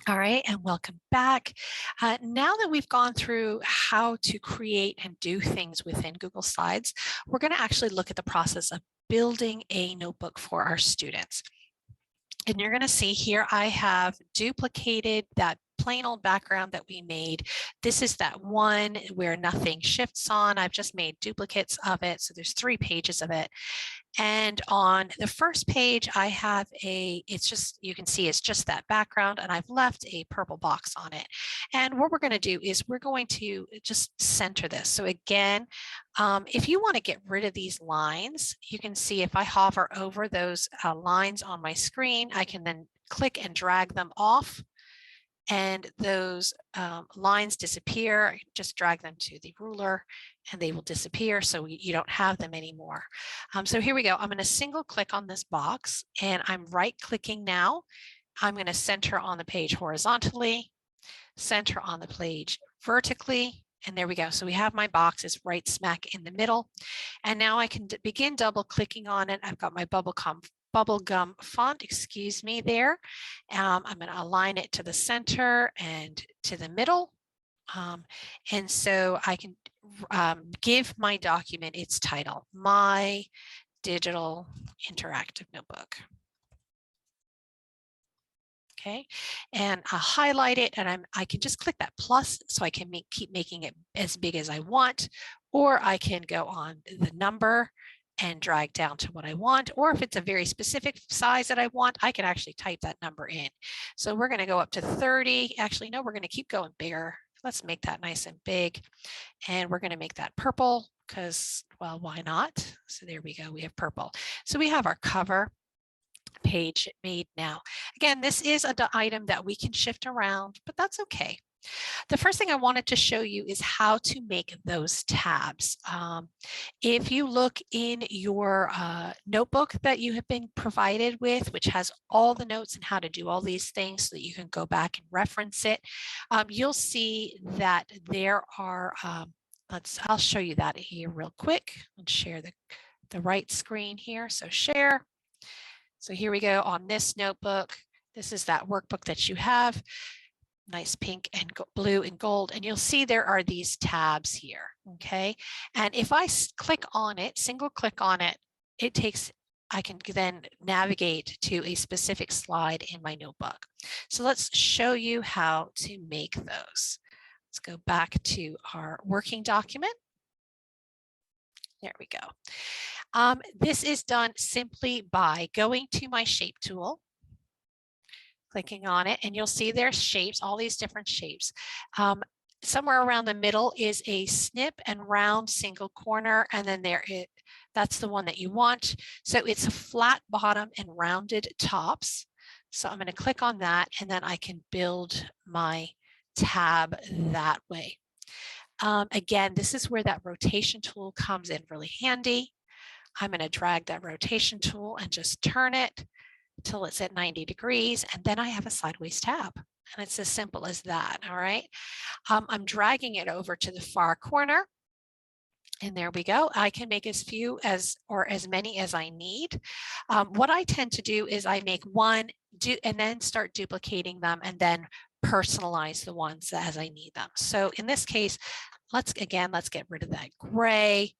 All right, and welcome back. Now that we've gone through how to create and do things within Google Slides, we're going to actually look at the process of building a notebook for our students. And you're going to see here, I have duplicated that plain old background that we made. This is that one where nothing shifts on. I've just made duplicates of it. So there's 3 pages of it. And on the first page, I have it's just, you can see it's just that background, and I've left a purple box on it. And what we're going to do is we're going to just center this. So again, if you want to get rid of these lines, you can see if I hover over those lines on my screen, I can then click and drag them off, and those lines disappear. Just drag them to the ruler and they will disappear, so you don't have them anymore. So here we go. I'm going to single click on this box, and I'm right clicking now. I'm going to center on the page horizontally, center on the page vertically, and there we go. So we have my box is right smack in the middle. And now I can begin double clicking on it. I've got my bubblegum font, excuse me, there. I'm going to align it to the center and to the middle. And so I can give my document its title, My Digital Interactive Notebook. Okay, and I'll highlight it, and I can just click that plus, so I can keep making it as big as I want, or I can go on the number and drag down to what I want, or if it's a very specific size that I want, I can actually type that number in. So we're going to go up to 30. Actually, no, we're going to keep going bigger. Let's make that nice and big, and we're going to make that purple because, well, why not? So there we go. We have purple. So we have our cover page made now. Again, this is an item that we can shift around, but that's okay. The first thing I wanted to show you is how to make those tabs. If you look in your notebook that you have been provided with, which has all the notes and how to do all these things so that you can go back and reference it, you'll see that there are, I'll show you that here real quick and share the right screen here. So share. So here we go on this notebook. This is that workbook that you have. Nice pink and blue and gold. And you'll see there are these tabs here. Okay. And if I click on it, single click on it, I can then navigate to a specific slide in my notebook. So let's show you how to make those. Let's go back to our working document. There we go. This is done simply by going to my shape tool, clicking on it, and you'll see there's shapes, all these different shapes. Somewhere around the middle is a snip and round single corner, and then that's the one that you want. So it's a flat bottom and rounded tops. So I'm going to click on that, and then I can build my tab that way. Again, this is where that rotation tool comes in really handy. I'm going to drag that rotation tool and just turn it till it's at 90 degrees, and then I have a sideways tab, and it's as simple as that. All right. I'm dragging it over to the far corner, and there we go. I can make as few or as many as I need. What I tend to do is I make one, and then start duplicating them, and then personalize the ones as I need them. So in this case, let's get rid of that gray.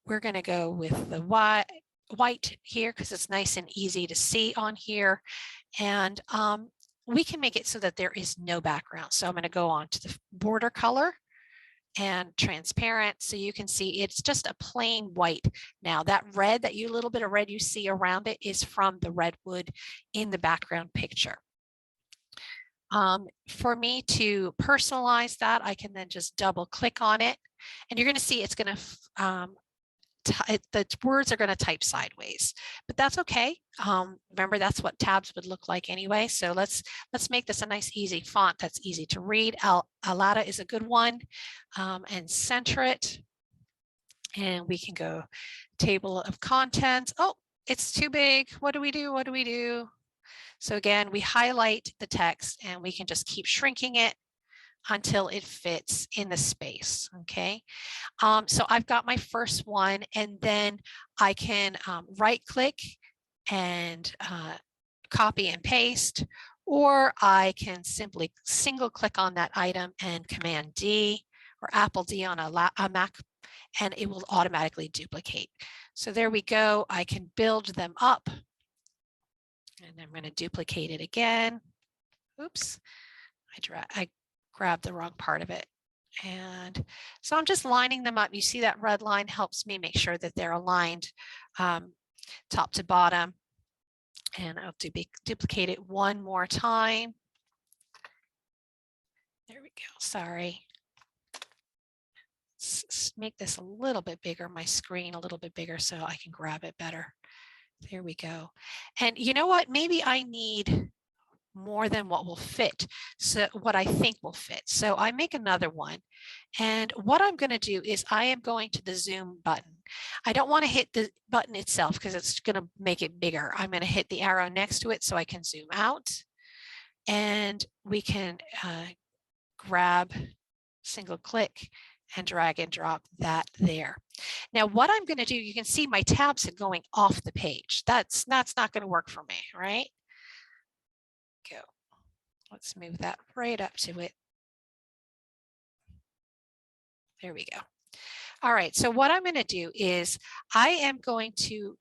We're going to go with the white here because it's nice and easy to see on here. And we can make it so that there is no background. So I'm going to go on to the border color and transparent. So you can see it's just a plain white. Now that red, little bit of red you see around it is from the redwood in the background picture. For me to personalize that, I can then just double click on it, and you're going to see it's going to the words are going to type sideways, but that's okay. Remember, that's what tabs would look like anyway. So let's make this a nice, easy font that's easy to read. Alada is a good one, and center it. And we can go table of contents. Oh, it's too big. What do we do? What do we do? So again, we highlight the text, and we can just keep shrinking it until it fits in the space. Okay. So I've got my first one, and then I can right click and copy and paste, or I can simply single click on that item and Command D or Apple D on a Mac, and it will automatically duplicate. So there we go. I can build them up, and I'm going to duplicate it again. Oops, I grabbed the wrong part of it. And so I'm just lining them up. You see that red line helps me make sure that they're aligned top to bottom. And I'll duplicate it one more time. There we go. Sorry. Let's make this a little bit bigger, my screen a little bit bigger so I can grab it better. There we go. And you know what? Maybe I need more than what will fit. So what I think will fit. So I make another one. And what I'm going to do is I am going to the zoom button. I don't want to hit the button itself because it's going to make it bigger. I'm going to hit the arrow next to it so I can zoom out. And we can grab, single click, and drag and drop that there. Now what I'm going to do, you can see my tabs are going off the page. That's not going to work for me, right? Go. Let's move that right up to it. There we go. All right, so what I'm going to do is I am going to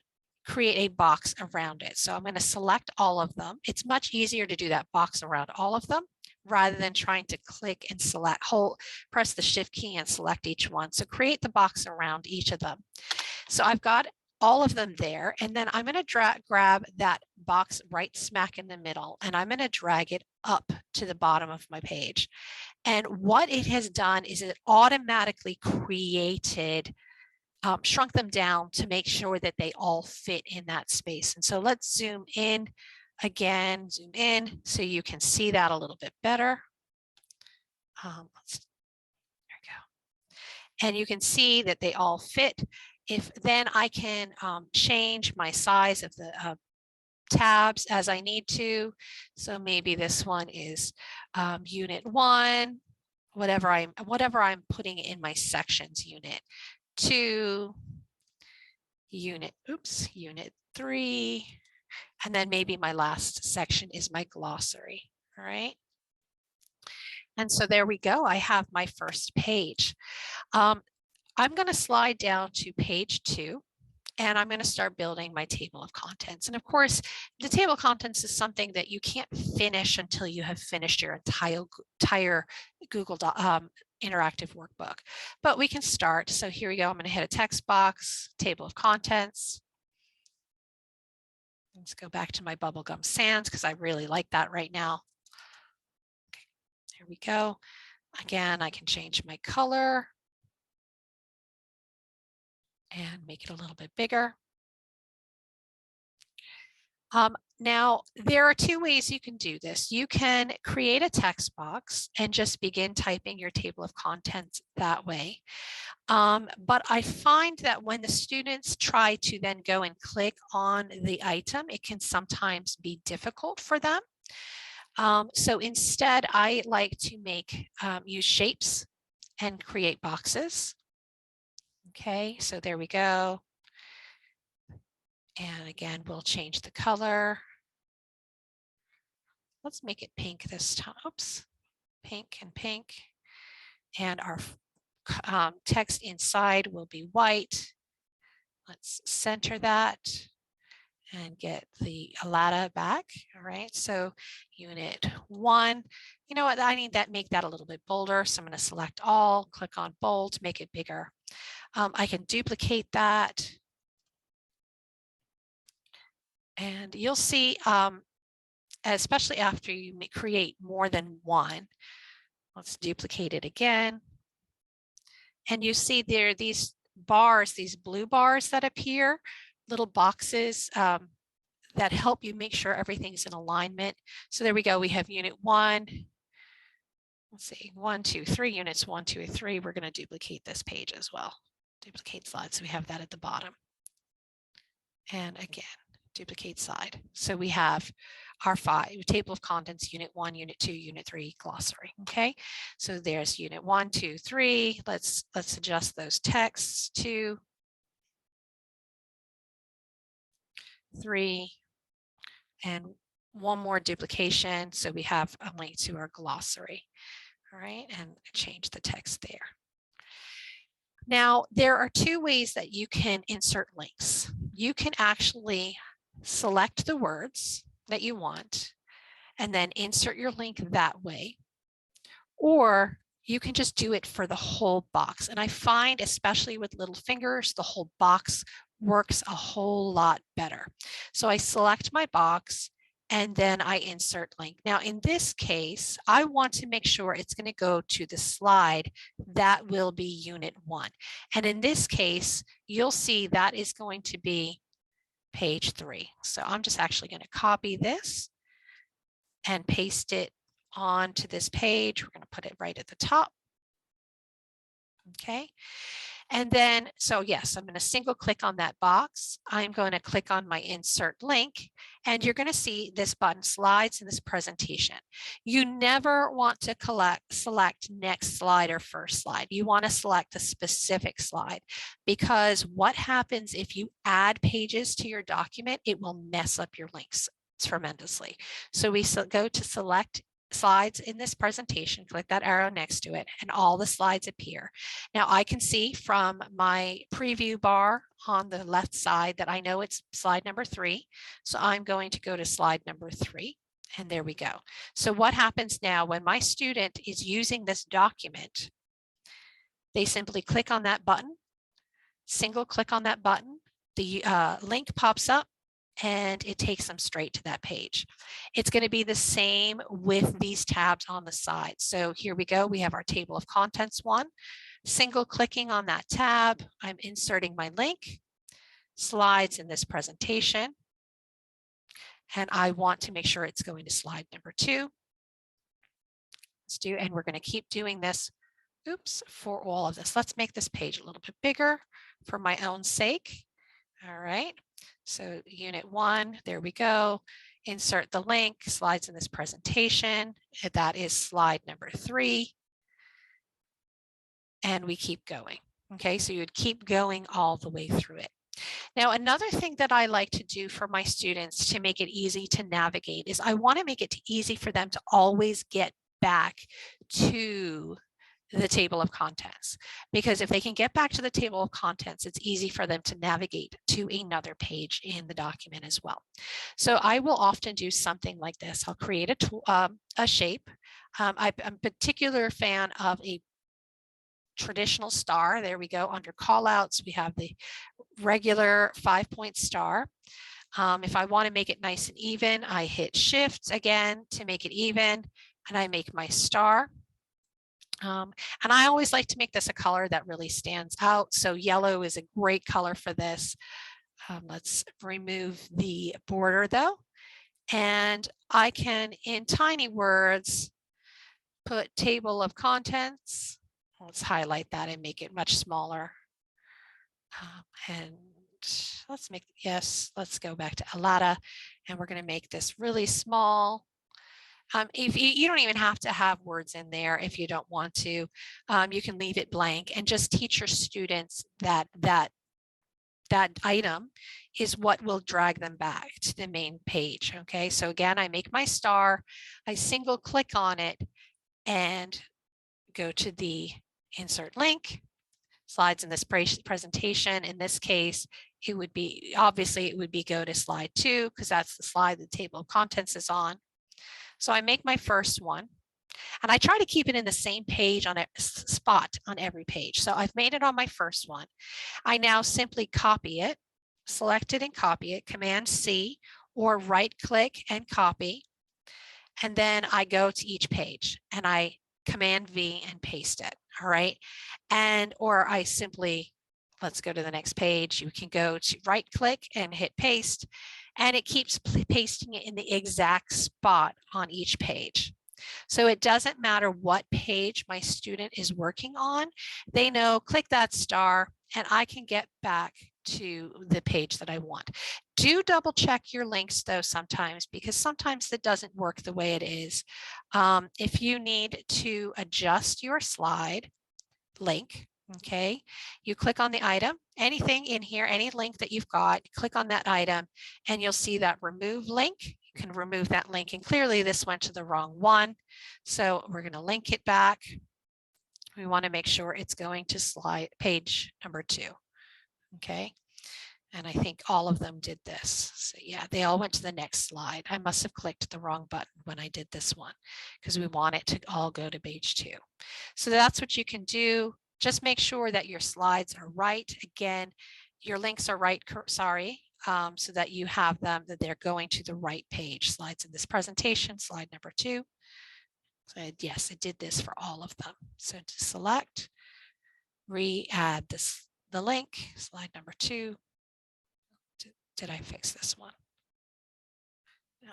create a box around it. So I'm going to select all of them. It's much easier to do that box around all of them rather than trying to click and select, press the shift key and select each one. So create the box around each of them. So I've got all of them there, and then I'm going to grab that box right smack in the middle, and I'm going to drag it up to the bottom of my page. And what it has done is it automatically created, shrunk them down to make sure that they all fit in that space. And so let's zoom in again, zoom in so you can see that a little bit better. There we go. And you can see that they all fit. If then I can change my size of the tabs as I need to. So maybe this one is unit 1, whatever I'm putting in my sections, unit 2, unit 3, and then maybe my last section is my glossary. All right. And so there we go. I have my first page. I'm going to slide down to page 2, and I'm going to start building my table of contents. And of course, the table of contents is something that you can't finish until you have finished your entire Google interactive workbook. But we can start. So here we go. I'm going to hit a text box, table of contents. Let's go back to my bubblegum sands because I really like that right now. Okay, there we go. Again, I can change my color and make it a little bit bigger. Now, there are 2 ways you can do this. You can create a text box and just begin typing your table of contents that way. But I find that when the students try to then go and click on the item, it can sometimes be difficult for them. So instead, I like to use shapes and create boxes. Okay, so there we go. And again, we'll change the color. Let's make it pink this time. Oops, pink and pink. And our text inside will be white. Let's center that and get the Alada back. All right, so unit 1. You know what, I need that, make that a little bit bolder. So I'm going to select all, click on bold, make it bigger. I can duplicate that. And you'll see, especially after you create more than one, let's duplicate it again. And you see there are these bars, these blue bars that appear, little boxes that help you make sure everything's in alignment. So there we go. We have unit 1. Let's see, 1, 2, 3, units 1, 2, 3. We're going to duplicate this page as well. Duplicate slide. So we have that at the bottom. And again, duplicate side. So we have our table of contents, unit 1, unit 2, unit 3, glossary. Okay, so there's unit 1, 2, 3. Let's adjust those texts. 2, 3, and one more duplication. So we have a link to our glossary. All right, and change the text there. Now, there are two ways that you can insert links. You can actually select the words that you want and then insert your link that way. Or you can just do it for the whole box. And I find, especially with little fingers, the whole box works a whole lot better. So I select my box and then I insert link. Now, in this case, I want to make sure it's going to go to the slide that will be Unit 1. And in this case, you'll see that is going to be page 3. So I'm just actually going to copy this and paste it onto this page. We're going to put it right at the top. Okay. And then, so yes, I'm going to single click on that box. I'm going to click on my insert link, and you're going to see this button, slides in this presentation. You never want to select next slide or first slide. You want to select a specific slide, because what happens if you add pages to your document, it will mess up your links tremendously. So we go to select slides in this presentation, click that arrow next to it, and all the slides appear. Now I can see from my preview bar on the left side that I know it's slide number 3. So I'm going to go to slide number 3, and there we go. So what happens now when my student is using this document, they simply click on that button, single click on that button, the link pops up, and it takes them straight to that page. It's going to be the same with these tabs on the side. So here we go. We have our table of contents one. Single clicking on that tab, I'm inserting my link, slides in this presentation, and I want to make sure it's going to slide number 2. Let's do, and we're going to keep doing this, for all of this. Let's make this page a little bit bigger for my own sake. All right. So Unit 1, there we go. Insert the link, slides in this presentation. That is slide number 3. And we keep going. Okay, so you'd keep going all the way through it. Now, another thing that I like to do for my students to make it easy to navigate is I want to make it easy for them to always get back to the table of contents, because if they can get back to the table of contents, it's easy for them to navigate to another page in the document as well. So I will often do something like this. I'll create a shape. I'm a particular fan of a traditional star. There we go. Under callouts, we have the regular 5-point star. If I want to make it nice and even, I hit Shift again to make it even, and I make my star. And I always like to make this a color that really stands out. So yellow is a great color for this. Let's remove the border though. And I can, in tiny words, put table of contents. Let's highlight that and make it much smaller. And let's make, yes, let's go back to Alada, and we're going to make this really small. If you don't even have to have words in there if you don't want to. You can leave it blank and just teach your students that item is what will drag them back to the main page. Okay, so again, I make my star, I single click on it and go to the insert link, slides in this presentation. In this case, it would be, obviously it would be go to slide 2 because that's the slide the table of contents is on. So I make my first one, and I try to keep it in the same page on a spot on every page. So I've made it on my first one. I now simply copy it, select it and copy it, Command C, or right click and copy. And then I go to each page and I Command V and paste it. All right. And, or I simply, let's go to the next page. You can go to right click and hit paste, and it keeps pasting it in the exact spot on each page. So it doesn't matter what page my student is working on, they know, click that star and I can get back to the page that I want. Do double check your links though sometimes, because sometimes it doesn't work the way it is. If you need to adjust your slide link, okay, you click on the item, anything in here, any link that you've got, click on that item, and you'll see that remove link. You can remove that link, and clearly this went to the wrong one. So we're going to link it back. We want to make sure it's going to page number 2. Okay. And I think all of them did this. So yeah, they all went to the next slide. I must have clicked the wrong button when I did this one because we want it to all go to page 2. So that's what you can do. Just make sure that your slides are right. Again, your links are right, so that you have them, that they're going to the right page. Slides in this presentation, slide number 2. So yes, I did this for all of them. So to select, re-add the link, slide number 2. Did I fix this one? No,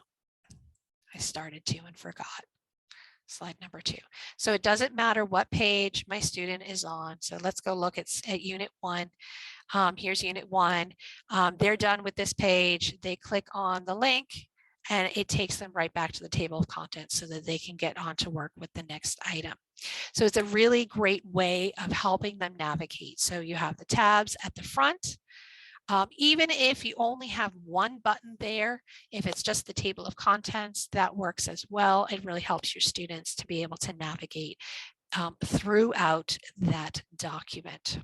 I started to and forgot. Slide number 2. So it doesn't matter what page my student is on. So let's go look at unit 1. Here's unit 1. They're done with this page. They click on the link and it takes them right back to the table of contents so that they can get on to work with the next item. So it's a really great way of helping them navigate. So you have the tabs at the front. Even if you only have one button there, if it's just the table of contents, that works as well. It really helps your students to be able to navigate throughout that document.